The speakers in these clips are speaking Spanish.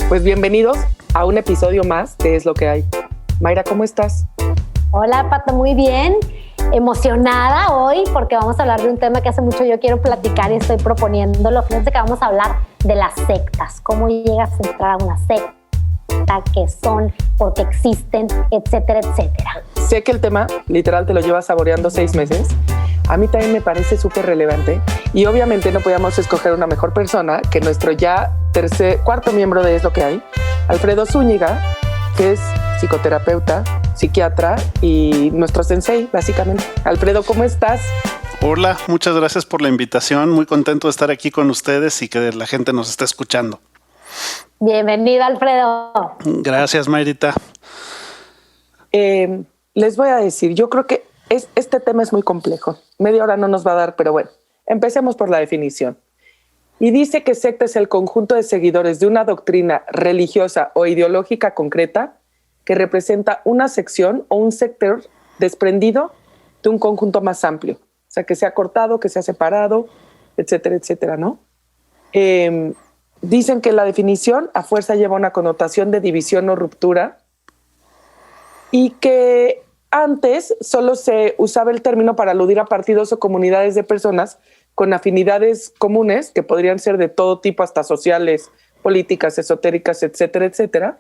Pues bienvenidos a un episodio más de Es lo que hay. Mayra, ¿cómo estás? Hola, Pato, muy bien. Emocionada hoy porque vamos a hablar de un tema que hace mucho yo quiero platicar y estoy proponiéndolo. Fíjense que vamos a hablar de las sectas. ¿Cómo llegas a entrar a una secta? ¿Qué son? ¿Por qué existen? Etcétera, etcétera. Sé que el tema, literal, te lo llevas saboreando 6 meses. A mí también me parece súper relevante y obviamente no podíamos escoger una mejor persona que nuestro ya cuarto miembro de Es lo que hay, Alfredo Zúñiga, que es psicoterapeuta, psiquiatra y nuestro sensei, básicamente. Alfredo, ¿cómo estás? Hola, muchas gracias por la invitación. Muy contento de estar aquí con ustedes y que la gente nos esté escuchando. Bienvenido, Alfredo. Gracias, Mayrita. Les voy a decir, yo creo que este tema es muy complejo. Media hora no nos va a dar, pero bueno, empecemos por la definición. Y dice que secta es el conjunto de seguidores de una doctrina religiosa o ideológica concreta que representa una sección o un sector desprendido de un conjunto más amplio. O sea, que se ha cortado, que se ha separado, etcétera, etcétera, ¿no? Dicen que la definición a fuerza lleva una connotación de división o ruptura y que antes solo se usaba el término para aludir a partidos o comunidades de personas con afinidades comunes, que podrían ser de todo tipo, hasta sociales, políticas, esotéricas, etcétera, etcétera,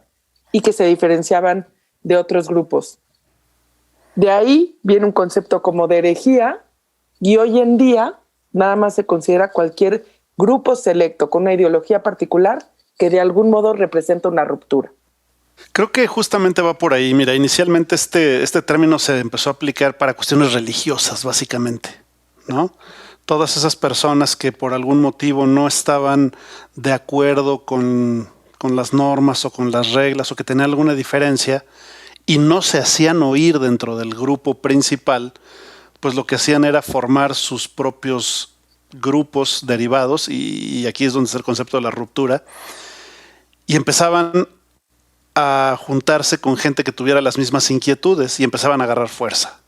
y que se diferenciaban de otros grupos. De ahí viene un concepto como de herejía, y hoy en día nada más se considera cualquier grupo selecto con una ideología particular que de algún modo representa una ruptura. Creo que justamente va por ahí. Mira, inicialmente este término se empezó a aplicar para cuestiones religiosas, básicamente, ¿no? Todas esas personas que por algún motivo no estaban de acuerdo con las normas o con las reglas o que tenían alguna diferencia y no se hacían oír dentro del grupo principal, pues lo que hacían era formar sus propios grupos derivados y aquí es donde está el concepto de la ruptura y empezaban a juntarse con gente que tuviera las mismas inquietudes y empezaban a agarrar fuerza.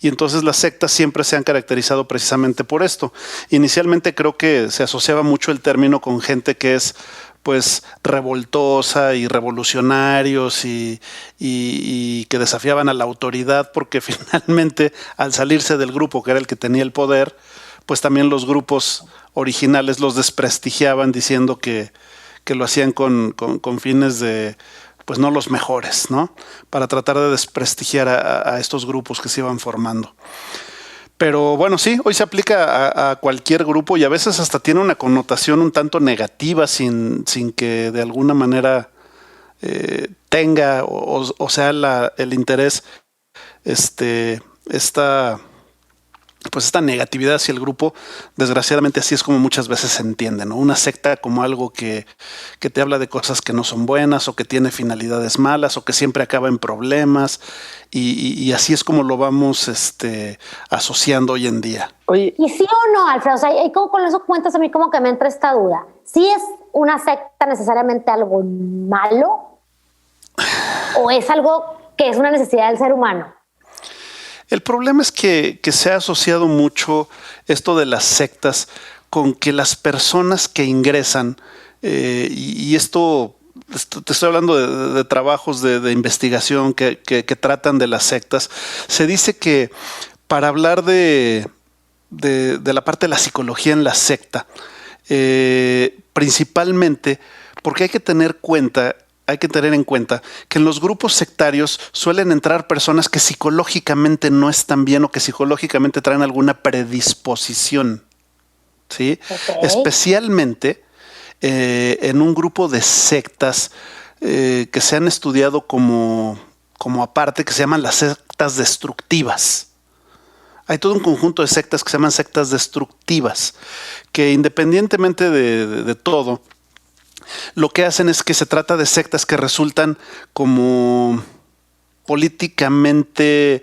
Y entonces las sectas siempre se han caracterizado precisamente por esto. Inicialmente creo que se asociaba mucho el término con gente que es pues revoltosa y revolucionarios y que desafiaban a la autoridad porque finalmente al salirse del grupo que era el que tenía el poder, pues también los grupos originales los desprestigiaban diciendo que lo hacían con fines de, pues no los mejores, ¿no? Para tratar de desprestigiar a estos grupos que se iban formando. Pero bueno, sí, hoy se aplica a cualquier grupo y a veces hasta tiene una connotación un tanto negativa sin que de alguna manera tenga o sea el interés esta negatividad hacia el grupo, desgraciadamente así es como muchas veces se entiende, ¿no? Una secta como algo que te habla de cosas que no son buenas o que tiene finalidades malas o que siempre acaba en problemas y así es como lo vamos asociando hoy en día. Oye. ¿Y sí o no, Alfredo? O sea, y como con eso cuentas a mí como que me entra esta duda. ¿Sí es una secta necesariamente algo malo o es algo que es una necesidad del ser humano? El problema es que se ha asociado mucho esto de las sectas con que las personas que ingresan, y esto te estoy hablando de trabajos de investigación que tratan de las sectas, se dice que para hablar de la parte de la psicología en la secta, principalmente porque hay que tener en cuenta que en los grupos sectarios suelen entrar personas que psicológicamente no están bien o que psicológicamente traen alguna predisposición, ¿sí? Okay. Especialmente en un grupo de sectas que se han estudiado como aparte, que se llaman las sectas destructivas. Hay todo un conjunto de sectas que se llaman sectas destructivas, que independientemente de todo, lo que hacen es que se trata de sectas que resultan como políticamente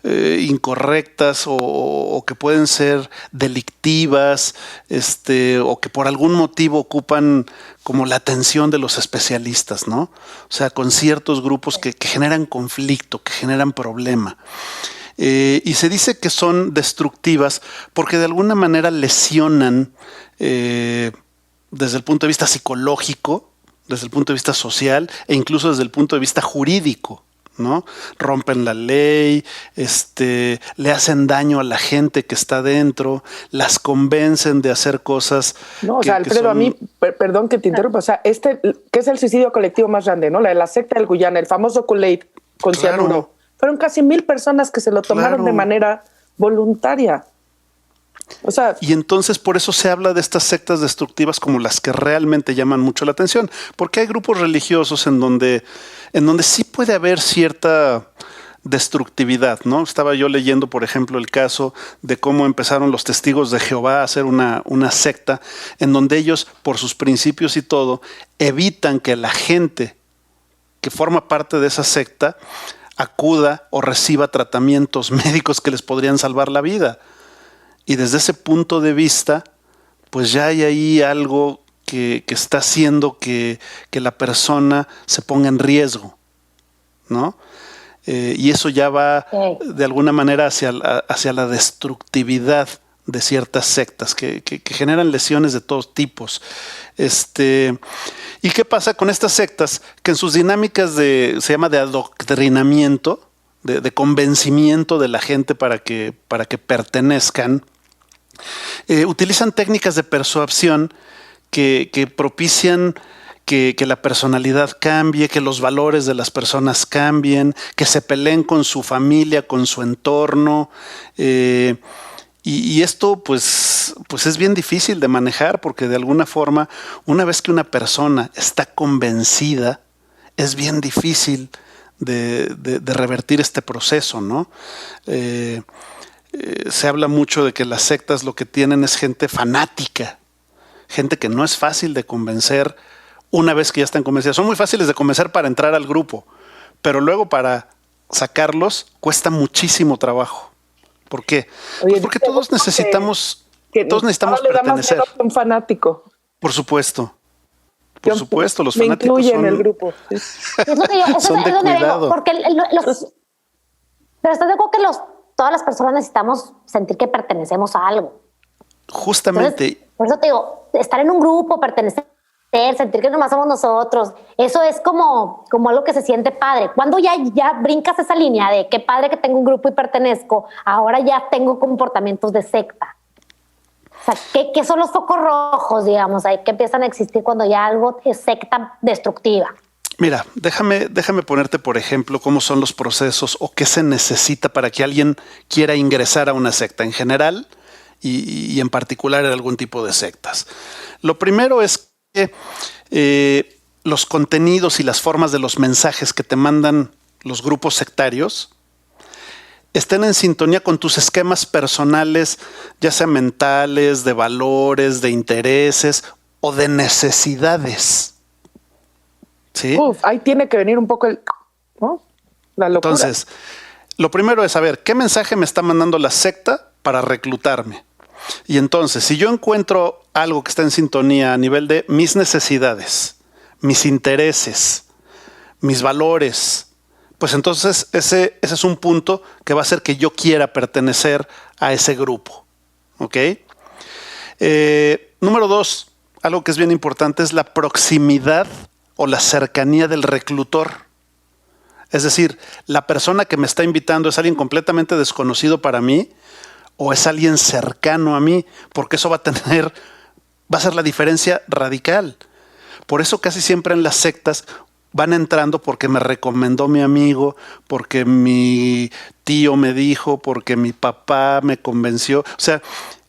incorrectas o que pueden ser delictivas, o que por algún motivo ocupan como la atención de los especialistas, ¿no? O sea, con ciertos grupos que generan conflicto, que generan problema. Y se dice que son destructivas porque de alguna manera lesionan desde el punto de vista psicológico, desde el punto de vista social e incluso desde el punto de vista jurídico, ¿no? Rompen la ley, le hacen daño a la gente que está dentro, las convencen de hacer cosas. No, o sea, Alfredo, a mí, perdón que te interrumpa, o sea, que es el suicidio colectivo más grande, ¿no? La secta del Guyana, el famoso Kool-Aid con cianuro. Fueron casi 1,000 personas que se lo tomaron de manera voluntaria. O sea, y entonces por eso se habla de estas sectas destructivas como las que realmente llaman mucho la atención, porque hay grupos religiosos en donde sí puede haber cierta destructividad, ¿no? Estaba yo leyendo, por ejemplo, el caso de cómo empezaron los testigos de Jehová a hacer una secta en donde ellos, por sus principios y todo, evitan que la gente que forma parte de esa secta acuda o reciba tratamientos médicos que les podrían salvar la vida. Y desde ese punto de vista, pues ya hay ahí algo que está haciendo que la persona se ponga en riesgo, ¿no? Y eso ya va de alguna manera hacia la destructividad de ciertas sectas que generan lesiones de todos tipos. ¿Y qué pasa con estas sectas? Que en sus dinámicas se llama de adoctrinamiento, de convencimiento de la gente para que pertenezcan, utilizan técnicas de persuasión que propician que la personalidad cambie, que los valores de las personas cambien, que se peleen con su familia, con su entorno. Y esto pues es bien difícil de manejar porque de alguna forma, una vez que una persona está convencida, es bien difícil de revertir este proceso, ¿no? Se habla mucho de que las sectas lo que tienen es gente fanática, gente que no es fácil de convencer una vez que ya están convencidas. Son muy fáciles de convencer para entrar al grupo, pero luego para sacarlos cuesta muchísimo trabajo. ¿Por qué? Oye, pues porque todos necesitamos pertenecer. A un fanático. Por supuesto. Por supuesto, los me fanáticos incluye son, en el grupo. Es lo que yo, son de cuidado. porque pero estoy de acuerdo que todas las personas necesitamos sentir que pertenecemos a algo. Justamente. Entonces, por eso te digo, estar en un grupo, pertenecer, sentir que nomás somos nosotros, eso es como algo que se siente padre. Cuando ya brincas esa línea de qué padre que tengo un grupo y pertenezco, ahora ya tengo comportamientos de secta. O sea, ¿qué son los focos rojos, digamos, ahí que empiezan a existir cuando ya algo es secta destructiva? Mira, déjame ponerte, por ejemplo, cómo son los procesos o qué se necesita para que alguien quiera ingresar a una secta en general y en particular en algún tipo de sectas. Lo primero es que los contenidos y las formas de los mensajes que te mandan los grupos sectarios estén en sintonía con tus esquemas personales, ya sea mentales, de valores, de intereses o de necesidades. ¿Sí? Ahí tiene que venir un poco ¿no? La locura. Entonces, lo primero es saber qué mensaje me está mandando la secta para reclutarme. Y entonces, si yo encuentro algo que está en sintonía a nivel de mis necesidades, mis intereses, mis valores, pues entonces ese es un punto que va a hacer que yo quiera pertenecer a ese grupo. ¿Ok? Número 2, algo que es bien importante es la proximidad o la cercanía del reclutor. Es decir, la persona que me está invitando es alguien completamente desconocido para mí o es alguien cercano a mí, porque eso va a ser la diferencia radical. Por eso casi siempre en las sectas van entrando porque me recomendó mi amigo, porque mi tío me dijo, porque mi papá me convenció. O sea,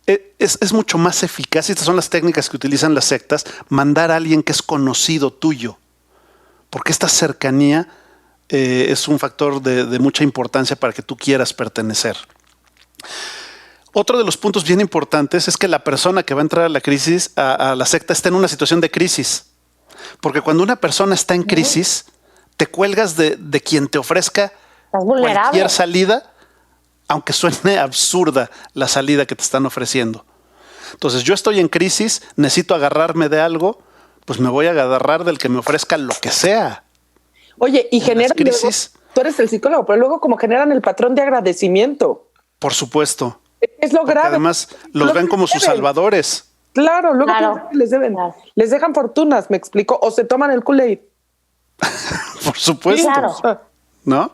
es mucho más eficaz, y estas son las técnicas que utilizan las sectas, mandar a alguien que es conocido tuyo, porque esta cercanía es un factor de mucha importancia para que tú quieras pertenecer. Otro de los puntos bien importantes es que la persona que va a entrar a la crisis, a la secta, está en una situación de crisis, porque cuando una persona está en crisis, te cuelgas de quien te ofrezca cualquier salida, aunque suene absurda la salida que te están ofreciendo. Entonces, yo estoy en crisis, necesito agarrarme de algo, pues me voy a agarrar del que me ofrezca lo que sea. Oye, y generan crisis. Luego, tú eres el psicólogo, pero luego como generan el patrón de agradecimiento. Por supuesto. Es lo porque grave. además los ven como sus salvadores. Claro, luego Claro. piensan que les deben. Claro. Les dejan fortunas, me explico, o se toman el Kool-Aid. Por supuesto. Claro. ¿No?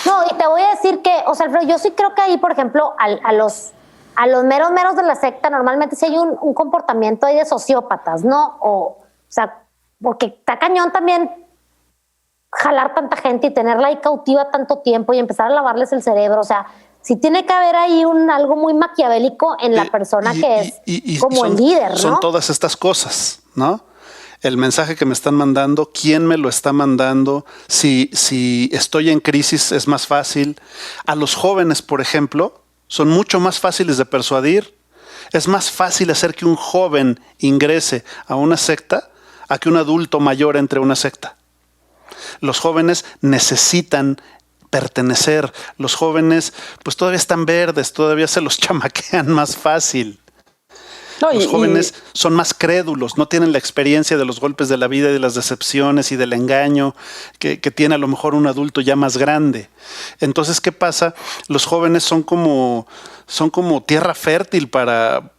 No, y te voy a decir que, o sea, Alfredo, yo sí creo que ahí, por ejemplo, a los meros de la secta, normalmente sí hay un comportamiento ahí de sociópatas, ¿no? O sea, porque está cañón también jalar tanta gente y tenerla ahí cautiva tanto tiempo y empezar a lavarles el cerebro. O sea, sí tiene que haber ahí algo muy maquiavélico en la persona que es como el líder, ¿no? Son todas estas cosas, ¿no? El mensaje que me están mandando, quién me lo está mandando, si estoy en crisis es más fácil. A los jóvenes, por ejemplo, son mucho más fáciles de persuadir. Es más fácil hacer que un joven ingrese a una secta a que un adulto mayor entre a una secta. Los jóvenes necesitan pertenecer. Los jóvenes pues todavía están verdes, todavía se los chamaquean más fácil. No, Los jóvenes son más crédulos, no tienen la experiencia de los golpes de la vida y de las decepciones y del engaño que tiene a lo mejor un adulto ya más grande. Entonces, ¿qué pasa? Los jóvenes son como tierra fértil para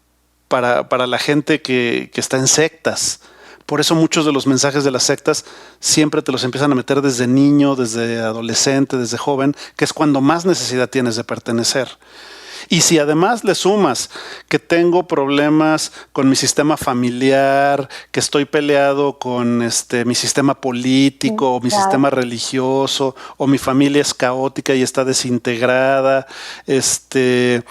la gente que está en sectas. Por eso muchos de los mensajes de las sectas siempre te los empiezan a meter desde niño, desde adolescente, desde joven, que es cuando más necesidad tienes de pertenecer. Y si además le sumas que tengo problemas con mi sistema familiar, que estoy peleado con mi sistema político, o mi sistema religioso, o mi familia es caótica y está desintegrada, si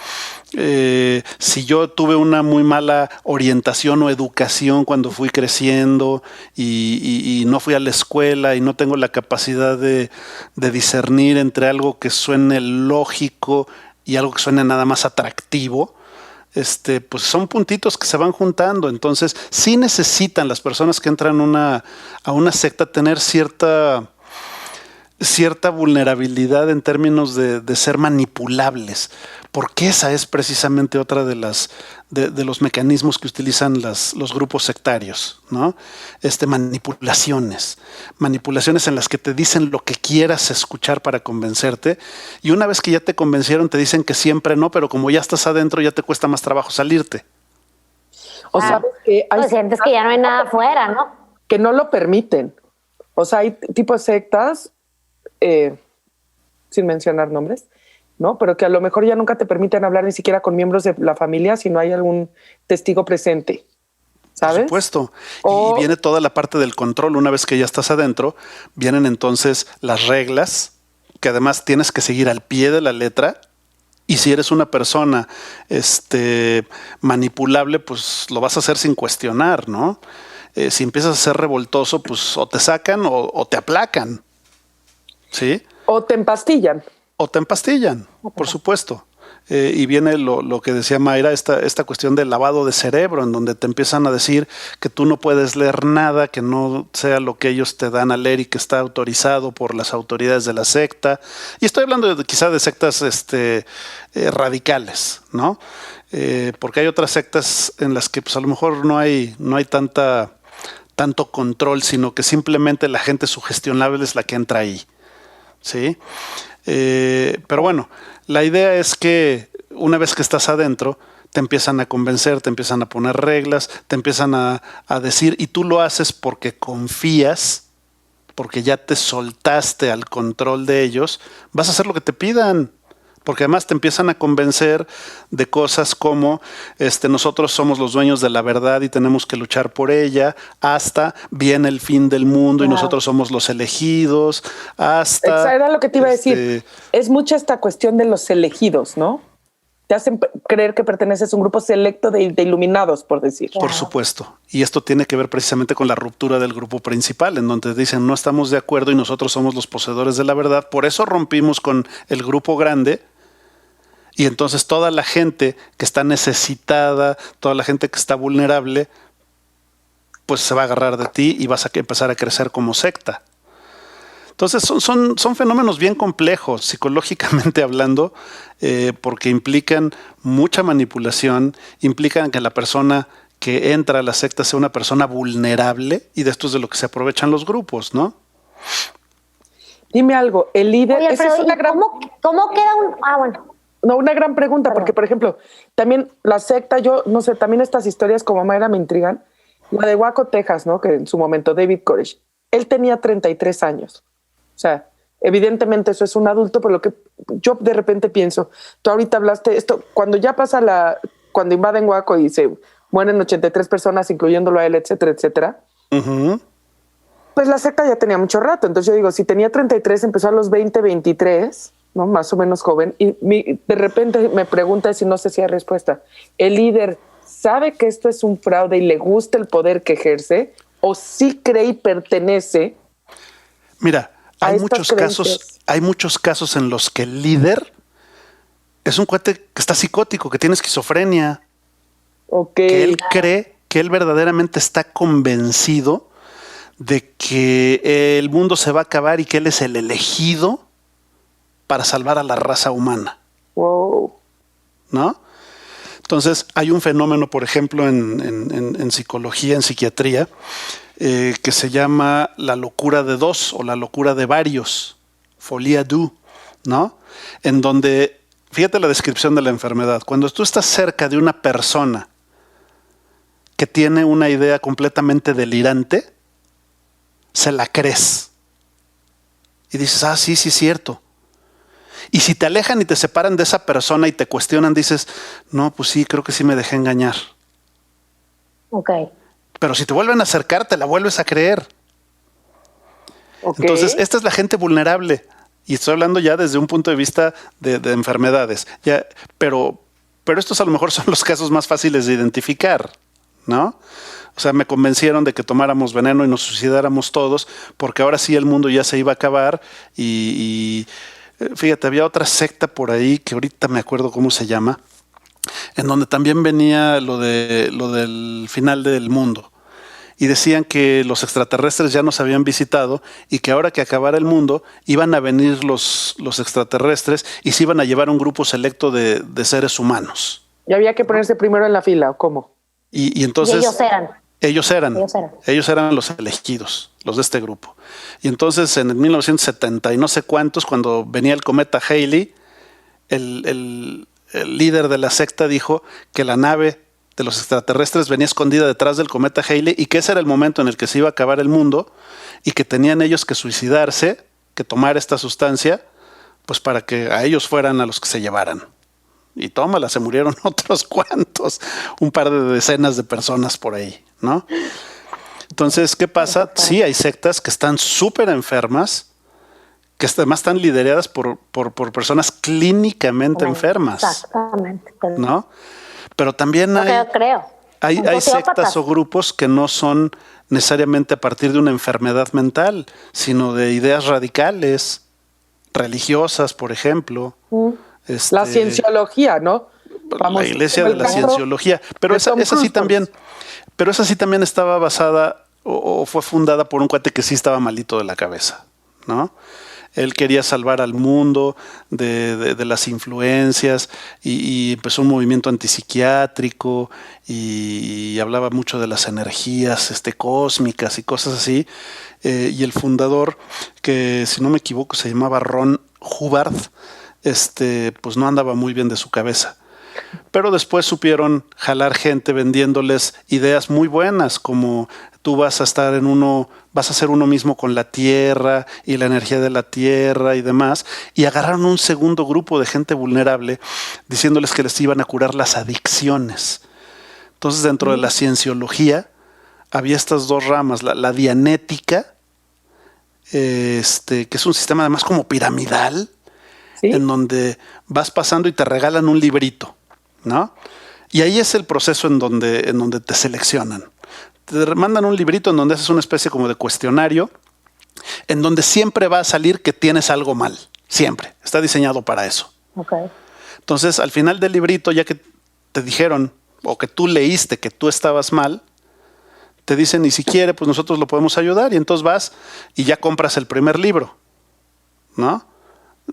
yo tuve una muy mala orientación o educación cuando fui creciendo y no fui a la escuela y no tengo la capacidad de discernir entre algo que suene lógico y algo que suene nada más atractivo, pues son puntitos que se van juntando. Entonces, sí necesitan las personas que entran a una secta tener cierta vulnerabilidad en términos de ser manipulables, porque esa es precisamente otra de los mecanismos que utilizan los grupos sectarios, ¿no? Manipulaciones en las que te dicen lo que quieras escuchar para convencerte, y una vez que ya te convencieron te dicen que siempre no, pero como ya estás adentro ya te cuesta más trabajo salirte. O sabes que hay Pues sientes que ya no hay nada afuera, ¿no? que no lo permiten. O sea, hay tipos de sectas, sin mencionar nombres, ¿no? Pero que a lo mejor ya nunca te permiten hablar ni siquiera con miembros de la familia si no hay algún testigo presente, ¿sabes? Por supuesto. Y viene toda la parte del control. Una vez que ya estás adentro, vienen entonces las reglas, que además tienes que seguir al pie de la letra. Y si eres una persona manipulable, pues lo vas a hacer sin cuestionar, ¿no? Si empiezas a ser revoltoso, pues o te sacan o te aplacan, ¿sí? O te empastillan. O te empastillan, por supuesto. Y viene lo que decía Mayra, esta cuestión del lavado de cerebro, en donde te empiezan a decir que tú no puedes leer nada que no sea lo que ellos te dan a leer y que está autorizado por las autoridades de la secta. Y estoy hablando quizá de sectas radicales, ¿no? Porque hay otras sectas en las que pues, a lo mejor no hay tanto control, sino que simplemente la gente sugestionable es la que entra ahí, ¿sí? Pero bueno, la idea es que una vez que estás adentro, te empiezan a convencer, te empiezan a poner reglas, te empiezan a decir, y tú lo haces porque confías, porque ya te soltaste al control de ellos, vas a hacer lo que te pidan. Porque además te empiezan a convencer de cosas como nosotros somos los dueños de la verdad y tenemos que luchar por ella, hasta viene el fin del mundo y nosotros somos los elegidos, hasta... Eso era lo que te iba a decir. Es mucha esta cuestión de los elegidos, ¿no? Te hacen creer que perteneces a un grupo selecto de iluminados, por decir. Por supuesto. Y esto tiene que ver precisamente con la ruptura del grupo principal, en donde dicen no estamos de acuerdo y nosotros somos los poseedores de la verdad. Por eso rompimos con el grupo grande. Y entonces toda la gente que está necesitada, toda la gente que está vulnerable, pues se va a agarrar de ti y vas a empezar a crecer como secta. Entonces son fenómenos bien complejos, psicológicamente hablando, porque implican mucha manipulación, implican que la persona que entra a la secta sea una persona vulnerable, y de esto es de lo que se aprovechan los grupos, ¿no? Dime algo, el líder... Oye, Alfredo, ¿cómo queda un...? Ah, bueno. No, una gran pregunta, porque, por ejemplo, también la secta, yo no sé, también estas historias como Mayra me intrigan. La de Waco, Texas, ¿no? Que en su momento David Koresh, él tenía 33 años. O sea, evidentemente eso es un adulto, pero lo que yo de repente pienso, tú ahorita hablaste esto, cuando ya pasa cuando invaden Waco y se mueren 83 personas, incluyéndolo a él, etcétera, etcétera, pues la secta ya tenía mucho rato. Entonces yo digo, si tenía 33, empezó a los 20, 23, ¿no? Más o menos joven, y de repente me pregunta, si no sé si hay respuesta, ¿el líder sabe que esto es un fraude y le gusta el poder que ejerce, o sí cree y pertenece? Mira, hay muchos casos en los que el líder es un cuate que está psicótico, que tiene esquizofrenia, que él cree, que él verdaderamente está convencido de que el mundo se va a acabar y que él es el elegido para salvar a la raza humana. Wow. ¿No? Entonces, hay un fenómeno, por ejemplo, en psicología, en psiquiatría, que se llama la locura de dos o la locura de varios, folie à deux, ¿no? En donde, fíjate la descripción de la enfermedad, cuando tú estás cerca de una persona que tiene una idea completamente delirante, se la crees. Y dices, sí, es cierto. Y si te alejan y te separan de esa persona y te cuestionan, dices, no, pues sí, creo que sí me dejé engañar. Ok. Pero si te vuelven a acercar, te la vuelves a creer. Okay. Entonces, esta es la gente vulnerable. Y estoy hablando ya desde un punto de vista de enfermedades. Ya, pero estos a lo mejor son los casos más fáciles de identificar, ¿no? O sea, me convencieron de que tomáramos veneno y nos suicidáramos todos, porque ahora sí el mundo ya se iba a acabar. Y fíjate, había otra secta por ahí que ahorita me acuerdo cómo se llama, en donde también venía lo del final del mundo. Y decían que los extraterrestres ya nos habían visitado y que ahora que acabara el mundo iban a venir los extraterrestres y se iban a llevar un grupo selecto de seres humanos. ¿Y había que ponerse primero en la fila o cómo? Y entonces... ¿Y ellos eran? Ellos eran los elegidos, los de este grupo. Y entonces en el 1970 y no sé cuántos, cuando venía el cometa Halley, el líder de la secta dijo que la nave de los extraterrestres venía escondida detrás del cometa Halley y que ese era el momento en el que se iba a acabar el mundo y que tenían ellos que suicidarse, que tomar esta sustancia, pues para que a ellos fueran a los que se llevaran. Y tómala, se murieron otros cuantos, un par de decenas de personas por ahí, ¿no? Entonces, ¿qué pasa? Sí, hay sectas que están súper enfermas, que además están lideradas por personas clínicamente enfermas. Exactamente. ¿No? Pero también hay sectas o grupos que no son necesariamente a partir de una enfermedad mental, sino de ideas radicales, religiosas, por ejemplo. La cienciología, ¿no? Vamos, la iglesia de la cienciología. Pero esa sí también, estaba basada o fue fundada por un cuate que sí estaba malito de la cabeza, ¿no? Él quería salvar al mundo de las influencias y empezó un movimiento antipsiquiátrico y hablaba mucho de las energías cósmicas y cosas así. Y el fundador, que si no me equivoco se llamaba Ron Hubbard, pues no andaba muy bien de su cabeza. Pero después supieron jalar gente vendiéndoles ideas muy buenas, como tú vas a ser uno mismo con la tierra y la energía de la tierra y demás, y agarraron un segundo grupo de gente vulnerable diciéndoles que les iban a curar las adicciones. Entonces, dentro de la cienciología había estas dos ramas, la dianética, que es un sistema además como piramidal, ¿sí? En donde vas pasando y te regalan un librito, ¿no? Y ahí es el proceso en donde te seleccionan. Te mandan un librito en donde haces una especie como de cuestionario, en donde siempre va a salir que tienes algo mal. Siempre. Está diseñado para eso. Okay. Entonces, al final del librito, ya que te dijeron o que tú leíste que tú estabas mal, te dicen, y si quiere, pues nosotros lo podemos ayudar. Y entonces vas y ya compras el primer libro, ¿no?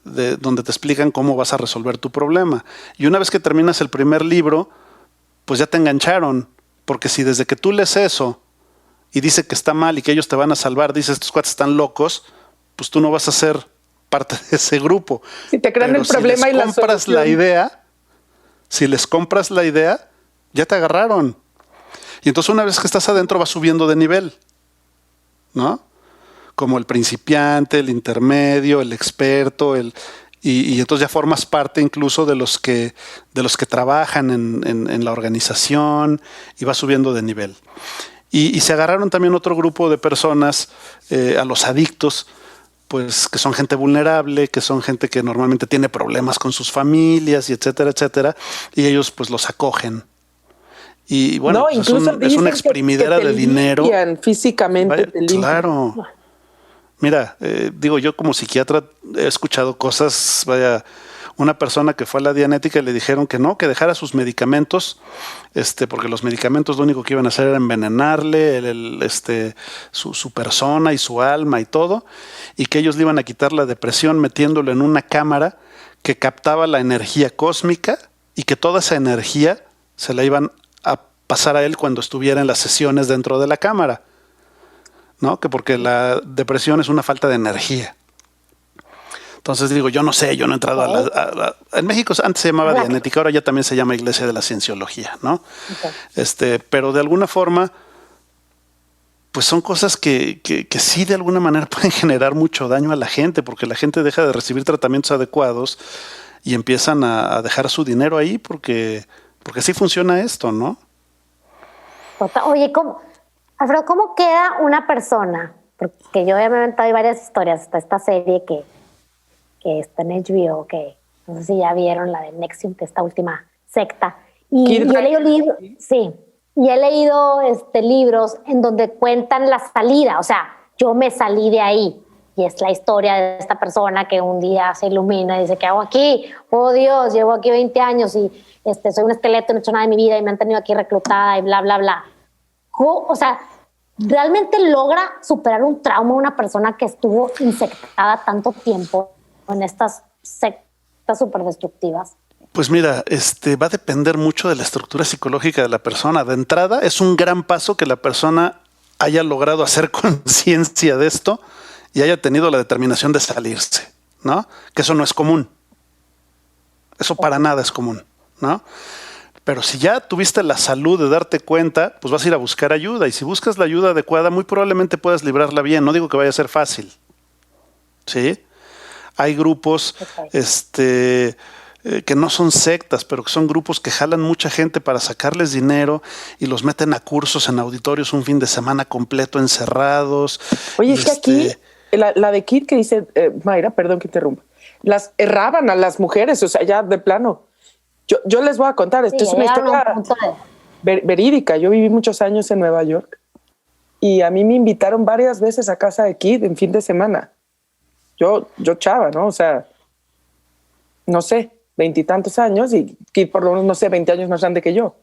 Donde te explican cómo vas a resolver tu problema. Y una vez que terminas el primer libro, pues ya te engancharon. Porque si desde que tú lees eso y dice que está mal y que ellos te van a salvar, dices, estos cuates están locos, pues tú no vas a hacer parte de ese grupo. Si te crean el problema y la solución. Si les compras la idea, ya te agarraron. Y entonces una vez que estás adentro vas subiendo de nivel, ¿no? Como el principiante, el intermedio, el experto, y entonces ya formas parte incluso de los que trabajan en la organización y vas subiendo de nivel. Y se agarraron también otro grupo de personas, a los adictos, pues que son gente vulnerable, que son gente que normalmente tiene problemas con sus familias y etcétera, etcétera, y ellos pues los acogen. Y bueno, no, pues es una exprimidera de dinero. Físicamente. Claro. Mira, digo, yo como psiquiatra he escuchado cosas, una persona que fue a la Dianética y le dijeron que no, que dejara sus medicamentos, porque los medicamentos lo único que iban a hacer era envenenarle su persona y su alma y todo, y que ellos le iban a quitar la depresión metiéndolo en una cámara que captaba la energía cósmica y que toda esa energía se la iban a pasar a él cuando estuviera en las sesiones dentro de la cámara, ¿no? Que porque la depresión es una falta de energía. Entonces digo, yo no sé, yo no he entrado en México antes se llamaba Dianética, ahora ya también se llama Iglesia de la Cienciología, ¿no? Okay. Pero de alguna forma, pues son cosas que sí de alguna manera pueden generar mucho daño a la gente, porque la gente deja de recibir tratamientos adecuados y empiezan a dejar su dinero ahí porque así funciona esto, ¿no? Oye, Alfredo, ¿cómo queda una persona? Porque yo ya me he inventado varias historias. Está esta serie que está en HBO, que no sé si ya vieron, la de NXIVM, que es esta última secta. Y he leído libros, sí, y he leído libros en donde cuentan la salida. O sea, yo me salí de ahí. Y es la historia de esta persona que un día se ilumina y dice, ¿qué hago aquí? Oh Dios, llevo aquí 20 años y soy un esqueleto, no he hecho nada de mi vida y me han tenido aquí reclutada y bla, bla, bla. O sea, ¿realmente logra superar un trauma una persona que estuvo insectada tanto tiempo en estas sectas súper destructivas? Pues mira, va a depender mucho de la estructura psicológica de la persona. De entrada, es un gran paso que la persona haya logrado hacer conciencia de esto y haya tenido la determinación de salirse, ¿no? Que eso no es común. Eso para nada es común, ¿no? Pero si ya tuviste la salud de darte cuenta, pues vas a ir a buscar ayuda. Y si buscas la ayuda adecuada, muy probablemente puedas librarla bien. No digo que vaya a ser fácil, ¿sí? Hay grupos que no son sectas, pero que son grupos que jalan mucha gente para sacarles dinero y los meten a cursos en auditorios un fin de semana completo encerrados. Oye, es que aquí, la de Kid que dice, Mayra, perdón que interrumpa, las erraban a las mujeres, o sea, ya de plano. Yo les voy a contar, esto es una historia verídica. Yo viví muchos años en Nueva York y a mí me invitaron varias veces a casa de Kid en fin de semana. Yo chava, ¿no? O sea, no sé, 20 y tantos años y Kid por lo menos, no sé, 20 años más grande que yo.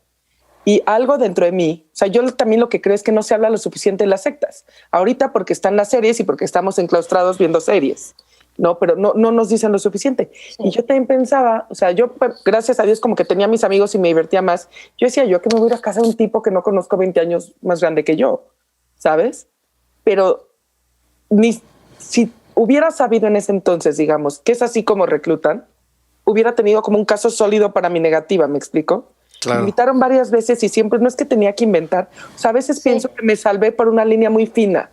Y algo dentro de mí, o sea, yo también lo que creo es que no se habla lo suficiente de las sectas. Ahorita porque están las series y porque estamos enclaustrados viendo series. No, pero no nos dicen lo suficiente. Sí. Y yo también pensaba, o sea, yo, gracias a Dios, como que tenía mis amigos y me divertía más. Yo decía, yo que me voy a ir a casa de un tipo que no conozco 20 años más grande que yo, ¿sabes? Pero si hubiera sabido en ese entonces, digamos, que es así como reclutan, hubiera tenido como un caso sólido para mi negativa, ¿me explico? Claro. Me invitaron varias veces y siempre, no es que tenía que inventar. O sea, a veces pienso que me salvé por una línea muy fina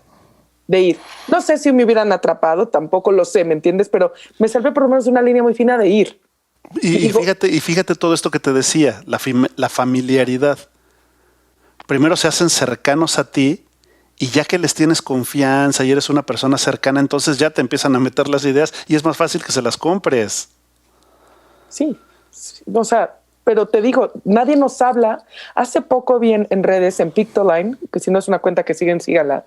de ir. No sé si me hubieran atrapado, tampoco lo sé, ¿me entiendes? Pero me salvé por lo menos una línea muy fina de ir. Y fíjate todo esto que te decía, la familiaridad. Primero se hacen cercanos a ti y ya que les tienes confianza y eres una persona cercana, entonces ya te empiezan a meter las ideas y es más fácil que se las compres. Sí, o sea, pero te digo, nadie nos habla. Hace poco vi en redes, en Pictoline, que si no es una cuenta que siguen, sígala,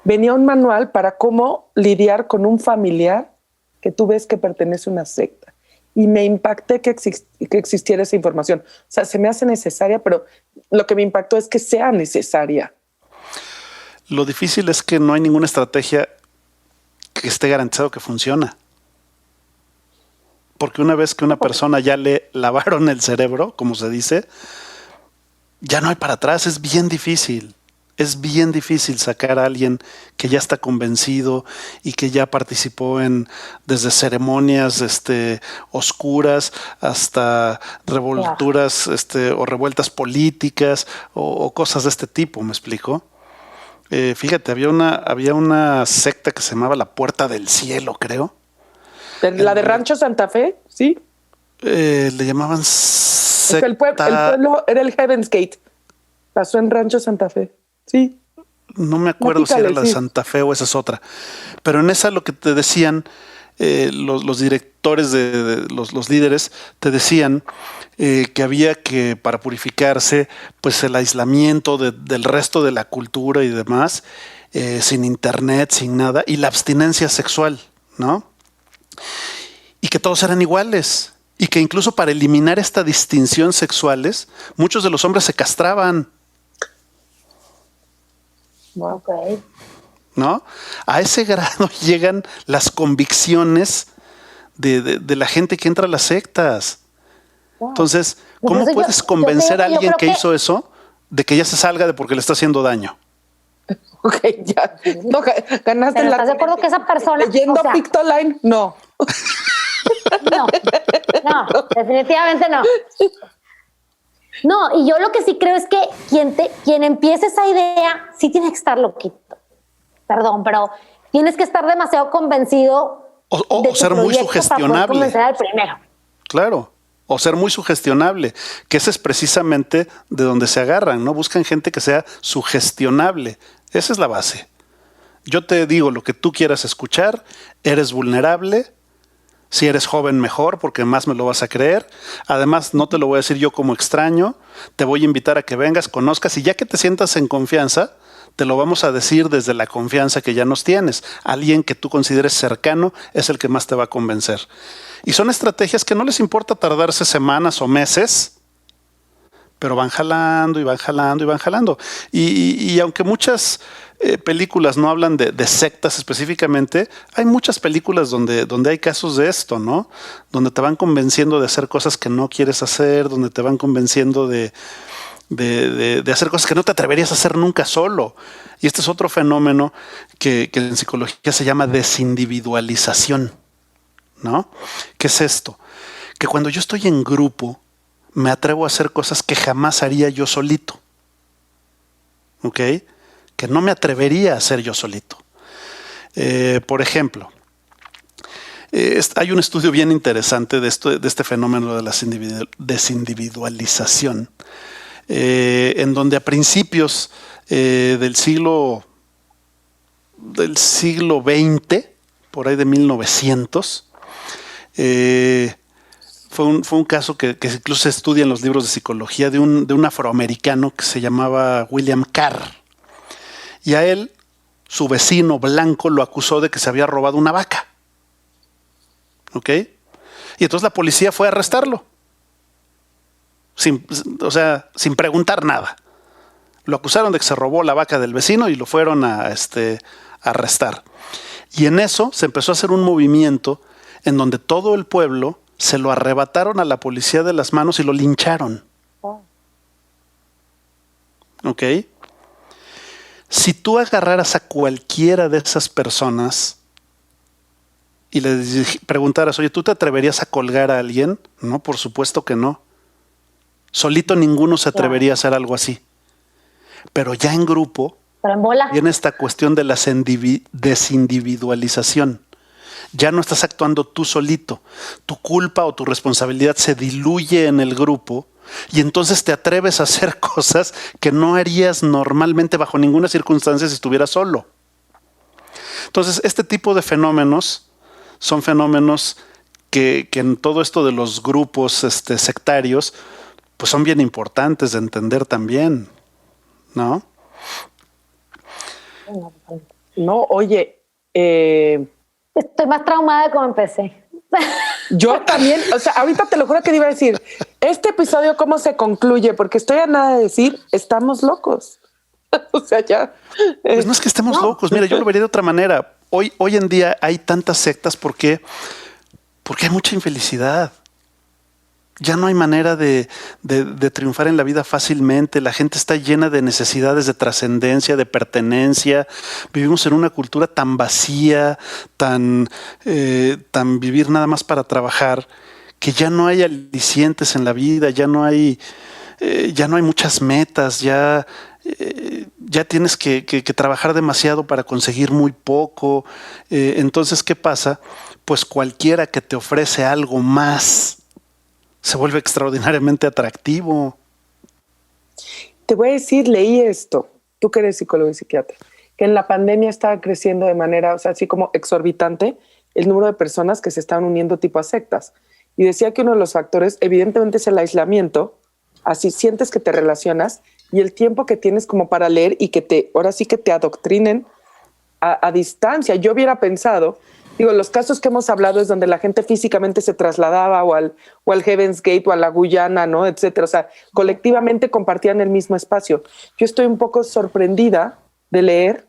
venía un manual para cómo lidiar con un familiar que tú ves que pertenece a una secta. Y me impacté que existiera esa información. O sea, se me hace necesaria, pero lo que me impactó es que sea necesaria. Lo difícil es que no hay ninguna estrategia que esté garantizado que funciona. Porque una vez que una persona ya le lavaron el cerebro, como se dice, ya no hay para atrás, es bien difícil. Es bien difícil sacar a alguien que ya está convencido y que ya participó en desde ceremonias oscuras hasta revolturas o revueltas políticas o cosas de este tipo, ¿me explico? Fíjate, había una secta que se llamaba la Puerta del Cielo, creo. ¿La de Rancho Santa Fe? Sí. Le llamaban secta. El pueblo era el Heaven's Gate. Pasó en Rancho Santa Fe. Sí. No me acuerdo si era la de Santa Fe o esa es otra. Pero en esa lo que te decían los directores los líderes te decían que había que, para purificarse, pues el aislamiento del resto de la cultura y demás, sin internet, sin nada, y la abstinencia sexual, ¿no? Y que todos eran iguales. Y que incluso para eliminar esta distinción sexuales, muchos de los hombres se castraban. Okay. ¿No? A ese grado llegan las convicciones de la gente que entra a las sectas. Wow. Entonces, ¿cómo puedes convencer a alguien que hizo eso de que ya se salga de porque le está haciendo daño? Ok, ya. No, ganaste. Pero ¿estás de acuerdo que esa persona... Leyendo Pictoline? No. No, definitivamente no. No, y yo lo que sí creo es que quien empiece esa idea sí tiene que estar loquito. Perdón, pero tienes que estar demasiado convencido o ser muy sugestionable. Para convencer al primero. Claro, o ser muy sugestionable, que ese es precisamente de donde se agarran, ¿no? Buscan gente que sea sugestionable. Esa es la base. Yo te digo lo que tú quieras escuchar, eres vulnerable. Si eres joven, mejor, porque más me lo vas a creer. Además, no te lo voy a decir yo como extraño. Te voy a invitar a que vengas, conozcas, y ya que te sientas en confianza, te lo vamos a decir desde la confianza que ya nos tienes. Alguien que tú consideres cercano es el que más te va a convencer. Y son estrategias que no les importa tardarse semanas o meses, pero van jalando y van jalando y van jalando. Y aunque muchas películas no hablan de sectas específicamente, hay muchas películas donde hay casos de esto, ¿no? Donde te van convenciendo de hacer cosas que no quieres hacer, donde te van convenciendo de hacer cosas que no te atreverías a hacer nunca solo. Y este es otro fenómeno que en psicología se llama desindividualización, ¿no? ¿Qué es esto? Que cuando yo estoy en grupo, me atrevo a hacer cosas que jamás haría yo solito. ¿Ok? Que no me atrevería a hacer yo solito. Por ejemplo, hay un estudio bien interesante de este fenómeno de la desindividualización, en donde a principios del siglo XX, por ahí de 1900, fue un caso que incluso se estudia en los libros de psicología de un afroamericano que se llamaba William Carr. Y a él, su vecino blanco lo acusó de que se había robado una vaca. ¿Ok? Y entonces la policía fue a arrestarlo. Sin preguntar nada. Lo acusaron de que se robó la vaca del vecino y lo fueron a arrestar. Y en eso se empezó a hacer un movimiento en donde todo el pueblo se lo arrebataron a la policía de las manos y lo lincharon. ¿Ok? Si tú agarraras a cualquiera de esas personas y le preguntaras, oye, ¿tú te atreverías a colgar a alguien? No, por supuesto que no. Solito ninguno se atrevería a hacer algo así. Pero ya en grupo viene esta cuestión de la desindividualización. Ya no estás actuando tú solito. Tu culpa o tu responsabilidad se diluye en el grupo y entonces te atreves a hacer cosas que no harías normalmente bajo ninguna circunstancia si estuvieras solo. Entonces, este tipo de fenómenos son fenómenos que en todo esto de los grupos sectarios, pues son bien importantes de entender también, ¿no? No, oye, estoy más traumada de cómo empecé. Yo también, o sea, ahorita te lo juro que te iba a decir, este episodio cómo se concluye, porque estoy a nada de decir, estamos locos. O sea, ya. Pues no es que estemos locos, mira, yo lo vería de otra manera. Hoy en día hay tantas sectas porque hay mucha infelicidad. Ya no hay manera de triunfar en la vida fácilmente. La gente está llena de necesidades de trascendencia, de pertenencia. Vivimos en una cultura tan vacía, tan vivir nada más para trabajar, que ya no hay alicientes en la vida, ya no hay muchas metas, ya tienes que trabajar demasiado para conseguir muy poco. Entonces, ¿qué pasa? Pues cualquiera que te ofrece algo más se vuelve extraordinariamente atractivo. Te voy a decir, leí esto, tú que eres psicólogo y psiquiatra, que en la pandemia estaba creciendo de manera, o sea, así como exorbitante, el número de personas que se estaban uniendo tipo a sectas. Y decía que uno de los factores, evidentemente, es el aislamiento. Así sientes que te relacionas y el tiempo que tienes como para leer y que ahora sí que te adoctrinen a distancia. Yo hubiera pensado, los casos que hemos hablado es donde la gente físicamente se trasladaba o al Heaven's Gate o a la Guyana, ¿no? Etcétera. O sea, colectivamente compartían el mismo espacio. Yo estoy un poco sorprendida de leer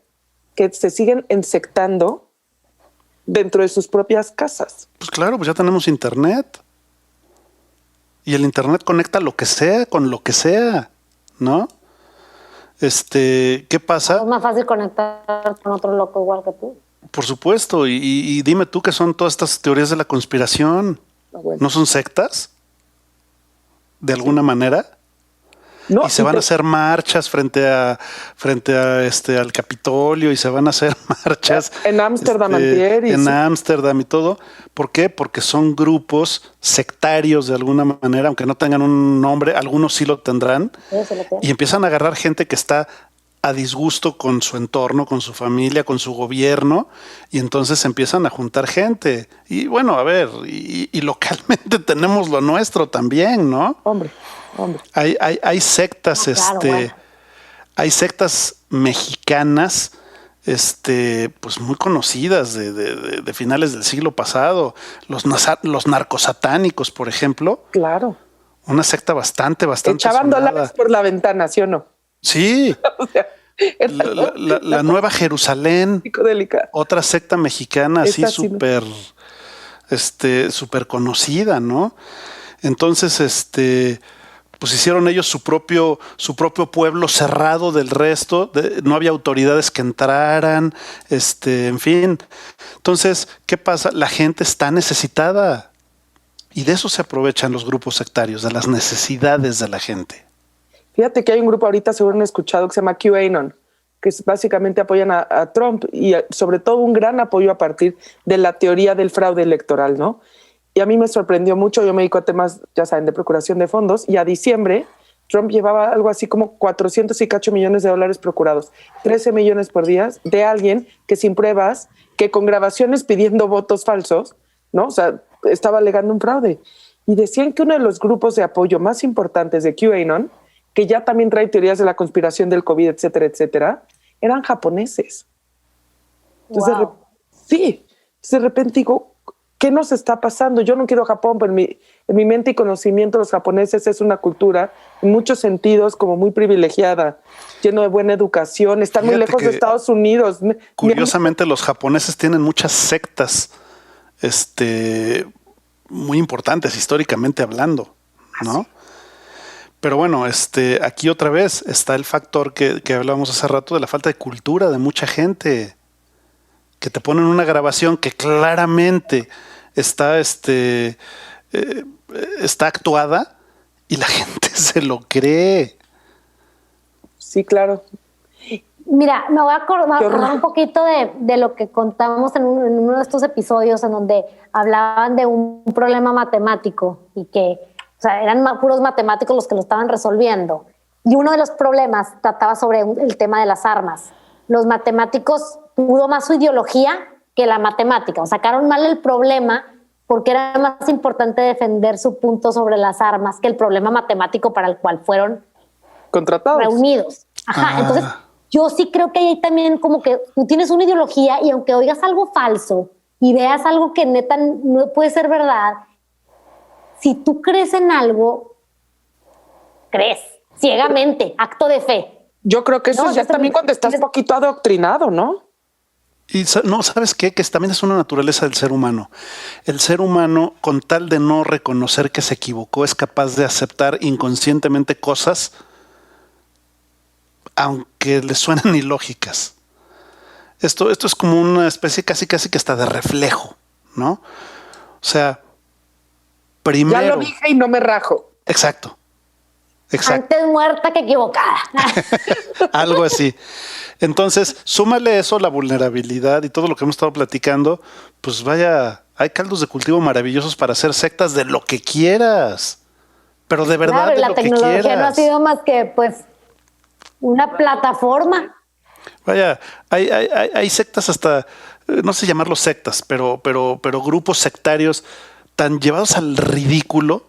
que se siguen insectando dentro de sus propias casas. Pues claro, pues ya tenemos internet. Y el internet conecta lo que sea con lo que sea, ¿no? ¿Qué pasa? Es más fácil conectar con otro loco igual que tú. Por supuesto, y dime tú qué son todas estas teorías de la conspiración. Bueno. ¿No son sectas? ¿De alguna manera? No, y se van a hacer marchas frente a al Capitolio y se van a hacer marchas en Ámsterdam en Ámsterdam y todo. ¿Por qué? Porque son grupos sectarios de alguna manera, aunque no tengan un nombre, algunos sí lo tendrán, y empiezan a agarrar gente que está a disgusto con su entorno, con su familia, con su gobierno, y entonces empiezan a juntar gente. Y bueno, a ver, y localmente tenemos lo nuestro también, ¿no? Hombre. Hay sectas, claro, bueno. Hay sectas mexicanas, pues muy conocidas de finales del siglo pasado. Los narcosatánicos, por ejemplo. Claro. Una secta bastante Echaban sonada. dólares por la ventana, ¿sí o no? Sí. O sea, la Nueva Jerusalén, otra secta mexicana así súper conocida, ¿no? Entonces, pues hicieron ellos su propio pueblo cerrado del resto, no había autoridades que entraran, en fin. Entonces, ¿qué pasa? La gente está necesitada y de eso se aprovechan los grupos sectarios, de las necesidades de la gente. Fíjate que hay un grupo ahorita, seguro han escuchado, que se llama QAnon, que básicamente apoyan a Trump y sobre todo un gran apoyo a partir de la teoría del fraude electoral, ¿no? Y a mí me sorprendió mucho, yo me dedico a temas, ya saben, de procuración de fondos, y a diciembre Trump llevaba algo así como 400 y cacho millones de dólares procurados, 13 millones por día, de alguien que sin pruebas, que con grabaciones pidiendo votos falsos, ¿no? O sea, estaba alegando un fraude. Y decían que uno de los grupos de apoyo más importantes de QAnon, que ya también trae teorías de la conspiración del COVID, etcétera, etcétera, eran japoneses. Entonces, wow. Sí, de repente digo, ¿qué nos está pasando? Yo no quiero Japón, pero en mi mente y conocimiento los japoneses es una cultura en muchos sentidos como muy privilegiada, lleno de buena educación, están muy lejos de Estados Unidos. Curiosamente los japoneses tienen muchas sectas muy importantes históricamente hablando, ¿no? Pero bueno, aquí otra vez está el factor que hablábamos hace rato de la falta de cultura de mucha gente, que te ponen una grabación que claramente está actuada y la gente se lo cree. Sí, claro. Mira, me voy a acordar un poquito de lo que contamos en uno de estos episodios en donde hablaban de un problema matemático y que, o sea, eran puros matemáticos los que lo estaban resolviendo. Y uno de los problemas trataba sobre el tema de las armas. Los matemáticos pudo más su ideología que la matemática. O sacaron mal el problema porque era más importante defender su punto sobre las armas que el problema matemático para el cual fueron contratados, reunidos. Ajá, entonces yo sí creo que hay también como que tú tienes una ideología y aunque oigas algo falso y veas algo que neta no puede ser verdad, si tú crees en algo, crees ciegamente, acto de fe. Yo creo que eso ya también cuando estás un poquito adoctrinado, ¿no? Y no, ¿sabes qué? Que también es una naturaleza del ser humano. El ser humano, con tal de no reconocer que se equivocó, es capaz de aceptar inconscientemente cosas, aunque le suenan ilógicas. Esto es como una especie casi que está de reflejo, ¿no? O sea, primero... Ya lo dije y no me rajo. Exacto. Antes muerta que equivocada. Algo así. Entonces, súmale eso, la vulnerabilidad y todo lo que hemos estado platicando, pues vaya, hay caldos de cultivo maravillosos para hacer sectas de lo que quieras, pero de verdad, claro, de la lo que tecnología quieras. no ha sido más que, pues, una plataforma. Vaya, hay sectas hasta, no sé llamarlos sectas, pero grupos sectarios tan llevados al ridículo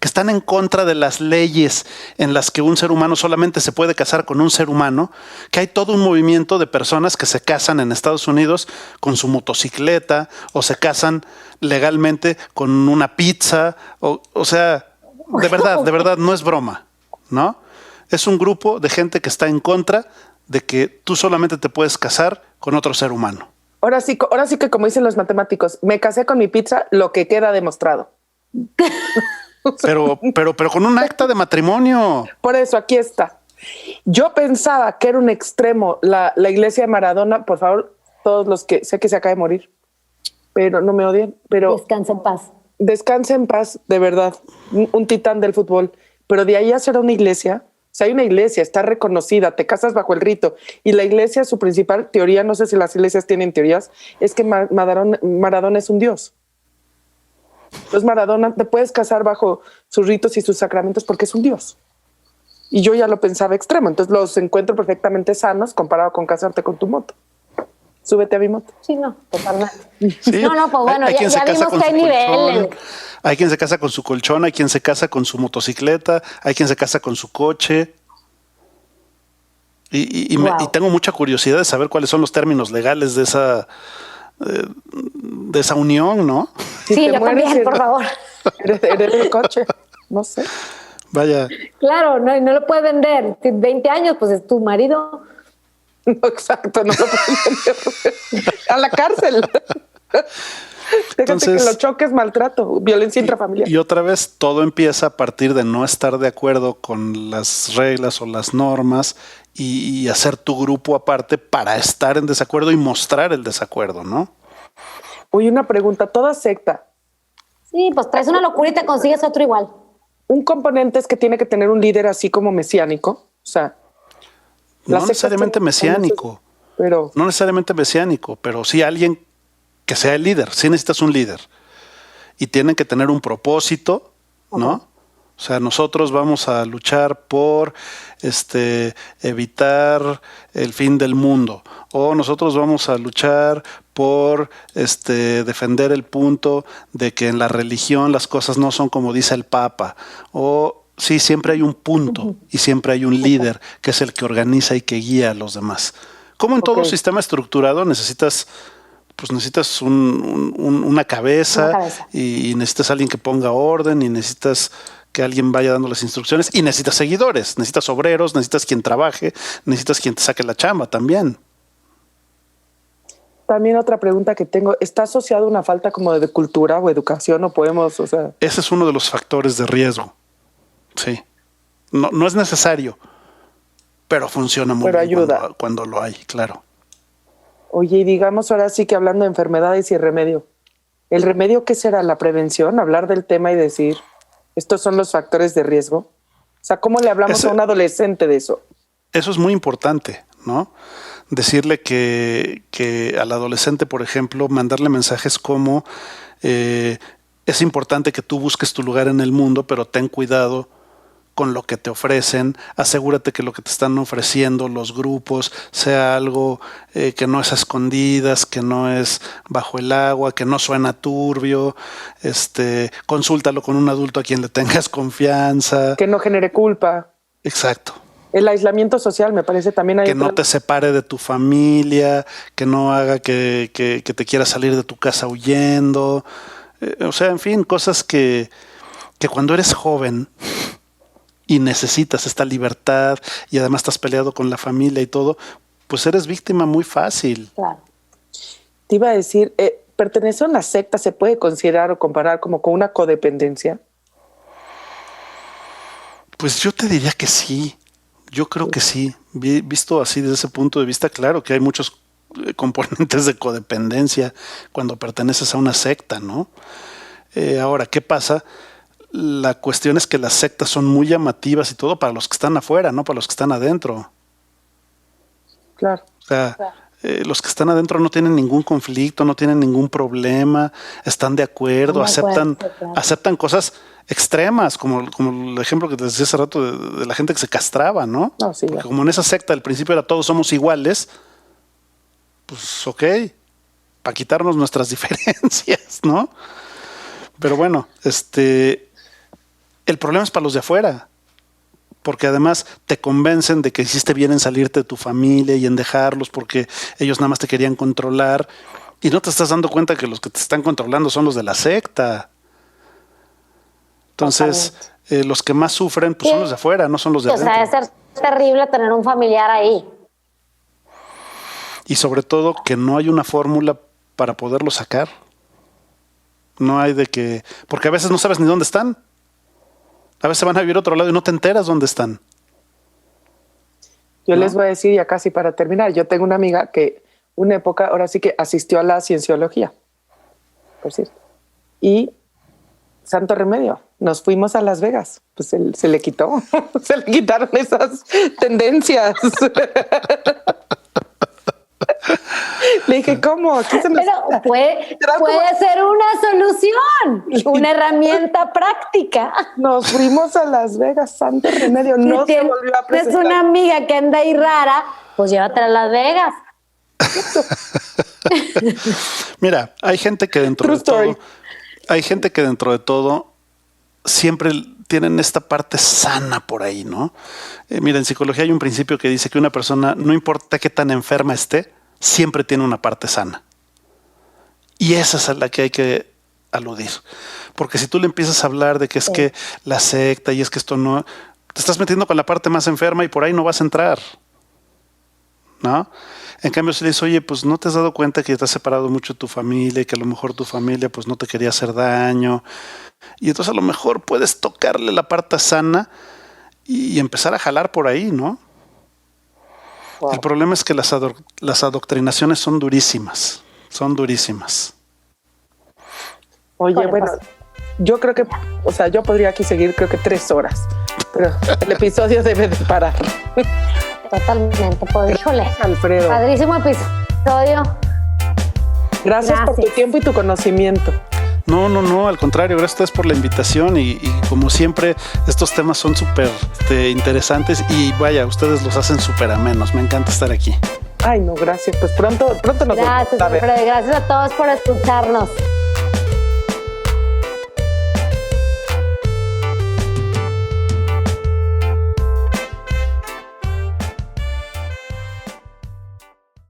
que están en contra de las leyes en las que un ser humano solamente se puede casar con un ser humano, que hay todo un movimiento de personas que se casan en Estados Unidos con su motocicleta o se casan legalmente con una pizza, o sea, de verdad, no es broma, ¿no? Es un grupo de gente que está en contra de que tú solamente te puedes casar con otro ser humano. Ahora sí que como dicen los matemáticos, me casé con mi pizza, lo que queda demostrado. Pero con un acta de matrimonio. Por eso, aquí está. Yo pensaba que era un extremo la iglesia de Maradona. Por favor, todos los que sé que se acaba de morir, pero no me odien, pero Descansa en paz. Descansa en paz, de verdad, un titán del fútbol. Pero de ahí a ser una iglesia, o sea, hay una iglesia, está reconocida, te casas bajo el rito. Y la iglesia, su principal teoría, no sé si las iglesias tienen teorías, es que Maradona es un dios. Entonces Maradona te puedes casar bajo sus ritos y sus sacramentos porque es un dios. Y yo ya lo pensaba extremo, entonces los encuentro perfectamente sanos comparado con casarte con tu moto. Súbete a mi moto. Sí, no, totalmente. Sí. No, pues bueno, quien ya se casa vimos con que hay su niveles. colchón, hay quien se casa con su colchón, hay quien se casa con su motocicleta, hay quien se casa con su coche. Y tengo mucha curiosidad de saber cuáles son los términos legales de esa unión, ¿no? Si sí, te yo mueres, también, por favor. Eres el coche, no sé. Vaya. Claro, no lo puedes vender. 20 años, pues es tu marido. No, exacto, no lo puedes vender. A la cárcel. Déjate que lo choques, maltrato, violencia intrafamiliar. Y otra vez todo empieza a partir de no estar de acuerdo con las reglas o las normas y hacer tu grupo aparte para estar en desacuerdo y mostrar el desacuerdo, ¿no? Oye, una pregunta, toda secta. Sí, pues traes una locura y te consigues otro igual. Un componente es que tiene que tener un líder así como mesiánico, o sea... No necesariamente mesiánico, pero... no necesariamente mesiánico, pero sí alguien que sea el líder. Sí necesitas un líder. Y tienen que tener un propósito, ¿no? Uh-huh. O sea, nosotros vamos a luchar por evitar el fin del mundo. O nosotros vamos a luchar por defender el punto de que en la religión las cosas no son como dice el Papa. O sí, siempre hay un punto uh-huh. y siempre hay un líder que es el que organiza y que guía a los demás. Como en todo sistema estructurado necesitas una cabeza y necesitas a alguien que ponga orden y necesitas que alguien vaya dando las instrucciones y necesitas seguidores, necesitas obreros, necesitas quien trabaje, necesitas quien te saque la chamba también. También otra pregunta que tengo, ¿está asociado a una falta como de cultura o educación o podemos, o sea? Ese es uno de los factores de riesgo, sí. No es necesario, pero funciona muy bien ayuda. Cuando lo hay, claro. Oye, y digamos ahora sí que hablando de enfermedades y remedio, ¿el remedio qué será? ¿La prevención? ¿Hablar del tema y decir, estos son los factores de riesgo? O sea, ¿cómo le hablamos a un adolescente de eso? Eso es muy importante, ¿no? Decirle que al adolescente, por ejemplo, mandarle mensajes como es importante que tú busques tu lugar en el mundo, pero ten cuidado con lo que te ofrecen, asegúrate que lo que te están ofreciendo los grupos sea algo que no es a escondidas, que no es bajo el agua, que no suena turbio, consúltalo con un adulto a quien le tengas confianza. Que no genere culpa. Exacto. El aislamiento social me parece también... Que no te separe de tu familia, que no haga que te quieras salir de tu casa huyendo, o sea, en fin, cosas que cuando eres joven... y necesitas esta libertad y además estás peleado con la familia y todo, pues eres víctima muy fácil. Claro. Te iba a decir, ¿pertenecer a una secta se puede considerar o comparar como con una codependencia? Pues yo te diría que sí. Yo creo que sí. Visto así desde ese punto de vista, claro que hay muchos componentes de codependencia cuando perteneces a una secta, ¿no? Ahora, ¿qué pasa? La cuestión es que las sectas son muy llamativas y todo para los que están afuera, no para los que están adentro. Claro. O sea, los que están adentro no tienen ningún conflicto, no tienen ningún problema, están de acuerdo, aceptan cosas extremas, como el ejemplo que te decía hace rato de la gente que se castraba, ¿no? No, sí, porque como en esa secta al principio era todos somos iguales, pues ok, para quitarnos nuestras diferencias, ¿no? Pero bueno, el problema es para los de afuera, porque además te convencen de que hiciste bien en salirte de tu familia y en dejarlos porque ellos nada más te querían controlar y no te estás dando cuenta que los que te están controlando son los de la secta. Entonces, los que más sufren pues son los de afuera, no son los de adentro. O sea, es ser terrible tener un familiar ahí. Y sobre todo que no hay una fórmula para poderlo sacar. No hay de que... Porque a veces no sabes ni dónde están. A veces van a vivir a otro lado y no te enteras dónde están. Yo les voy a decir ya casi para terminar. Yo tengo una amiga que una época, ahora sí que asistió a la cienciología, por cierto. Y santo remedio, nos fuimos a Las Vegas. Pues se le quitó. Se le quitaron esas tendencias. Le dije, ¿cómo? Aquí se nos... Pero puede ser una solución, una herramienta práctica. Nos fuimos a Las Vegas, santo remedio, no se volvió a presentar. Es una amiga que anda ahí rara, pues llévatela a Las Vegas. Mira, hay gente que dentro de todo siempre tienen esta parte sana por ahí, ¿no? Mira, en psicología hay un principio que dice que una persona, no importa qué tan enferma esté, siempre tiene una parte sana. Y esa es a la que hay que aludir. Porque si tú le empiezas a hablar de que es que la secta y es que esto no... Te estás metiendo con la parte más enferma y por ahí no vas a entrar, ¿no? En cambio, si le dices, oye, pues no te has dado cuenta que te has separado mucho de tu familia y que a lo mejor tu familia pues no te quería hacer daño. Y entonces a lo mejor puedes tocarle la parte sana y empezar a jalar por ahí, ¿no? Wow. El problema es que las adoctrinaciones son durísimas. Son durísimas. Oye, bueno, yo creo que, o sea, yo podría aquí seguir creo que 3 horas, pero el episodio debe de parar. Totalmente, pues híjole. Alfredo. Padrísimo episodio. Gracias por tu tiempo y tu conocimiento. No, al contrario, gracias a ustedes por la invitación y como siempre, estos temas son súper interesantes y vaya, ustedes los hacen súper amenos. Me encanta estar aquí. Ay, no, gracias. Pues pronto nos vemos. Gracias, Alfredo. Gracias a todos por escucharnos.